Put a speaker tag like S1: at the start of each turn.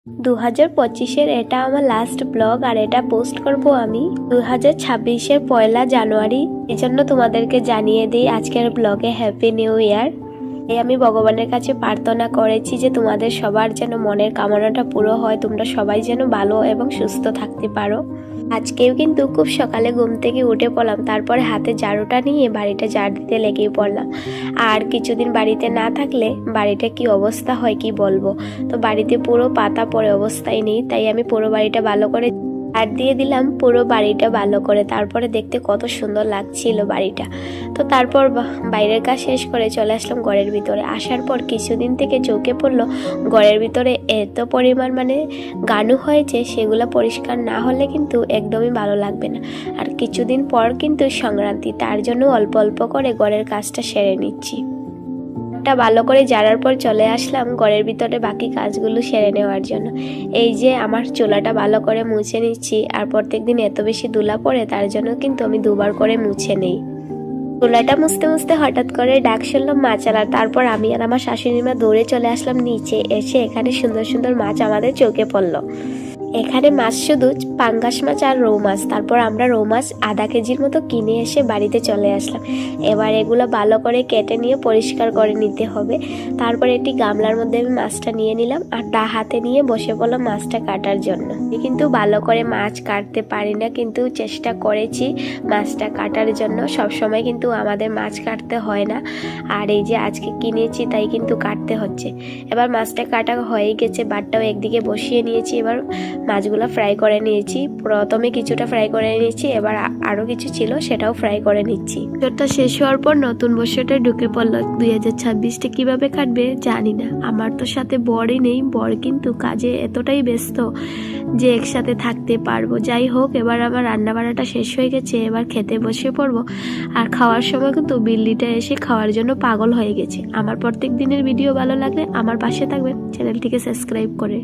S1: 2025-এর এটা আমার last blog, আর এটা পোস্ট করব আমি 2026-এর 1 জানুয়ারি। এই জন্য তোমাদেরকে জানিয়ে দিই আজকের ব্লগে হ্যাপি নিউ ইয়ার। আমি ভগবানের কাছে প্রার্থনা করেছি যে তোমাদের সবার যেন মনের কামনাটা পুরো হয়, তোমরা সবাই যেন ভালো এবং সুস্থ থাকতে পারো। আজকেও কিন্তু খুব সকালে ঘুম থেকে উঠে পড়লাম, তারপরে হাতে ঝাড়ুটা নিয়ে বাড়িটা ঝাড় দিতে লেগেই পড়লাম। আর কিছুদিন বাড়িতে না থাকলে বাড়িটা কি অবস্থা হয় কি বলবো। তো বাড়িতে পুরো পাতা পড়ে অবস্থায় নেই, তাই আমি পুরো বাড়িটা ভালো করে ঝাড় দিয়ে দিলাম, পুরো বাড়িটা ভালো করে। তারপরে দেখতে কত সুন্দর লাগছিল বাড়িটা। তো তারপর বাইরের কাজ শেষ করে চলে আসলাম ঘরের ভিতরে। আসার পর কিছুদিন থেকে চোখে পড়লো ঘরের ভিতরে এত পরিমাণ গানু হয়েছে, সেগুলো পরিষ্কার না হলে কিন্তু একদমই ভালো লাগবে না। আর কিছুদিন পর কিন্তু সংক্রান্তি, তার জন্য অল্প অল্প করে ঘরের কাজটা সেরে নিচ্ছি। ভালো করে ঝাড়ার পর চলে আসলাম ঘরের ভিতরে বাকি কাজগুলো সেরে নেওয়ার জন্য। এই যে আমার চুলাটা ভালো করে মুছে নিচ্ছি, আর প্রত্যেকদিন এত বেশি ধুলা পড়ে, তার জন্য কিন্তু আমি 2বার করে মুছে নেই। চুলাটা মুছতে মুছতে হঠাৎ করে ডাক শুনলাম মাছ আনার। তারপর আমি আর আমার শাশুড়ি মা দৌড়ে চলে আসলাম নিচে। এসে এখানে সুন্দর সুন্দর মাছ আমাদের চোখে পড়লো। এখানে মাছ শুধু পাঙ্গাস মাছ আর রৌ মাছ। তারপর আমরা রৌ মাছ আধা কেজির মতো কিনে এসে বাড়িতে চলে আসলাম। এবার এগুলো ভালো করে কেটে নিয়ে পরিষ্কার করে নিতে হবে। তারপর একটি গামলার মধ্যে আমি মাছটা নিয়ে নিলাম, আর হাতে নিয়ে বসে পড়লাম মাছটা কাটার জন্য। আমি কিন্তু ভালো করে মাছ কাটতে পারি না, কিন্তু চেষ্টা করেছি মাছটা কাটার জন্য। সবসময় কিন্তু আমাদের মাছ কাটতে হয় না, আর এই যে আজকে কিনেছি তাই কিন্তু কাটতে হচ্ছে। এবার মাছটা কাটা হয়ে গেছে, বাটটাও একদিকে বসিয়ে নিয়েছি। এবার মাছগুলো ফ্রাই করে নিয়েছি। প্রথমে কিছুটা ফ্রাই করে নিয়েছি, এবার আরও কিছু ছিল সেটাও ফ্রাই করে নিচ্ছি। বছরটা শেষ হওয়ার পর নতুন বছরটা ঢুকে পড়লো। 2026টা কিভাবে কাটবে জানি না। আমার তো সাথে বরই নেই, বর কিন্তু কাজে এতটাই ব্যস্ত যে একসাথে থাকতে পারবো। যাই হোক, এবার আমার রান্না বান্নাটা শেষ হয়ে গেছে, এবার খেতে বসে পড়বো। আর খাওয়ার সময় কিন্তু বিল্লিটা এসে খাওয়ার জন্য পাগল হয়ে গেছে। আমার প্রত্যেক দিনের ভিডিও ভালো লাগলে আমার পাশে থাকবেন, চ্যানেলটিকে সাবস্ক্রাইব করে।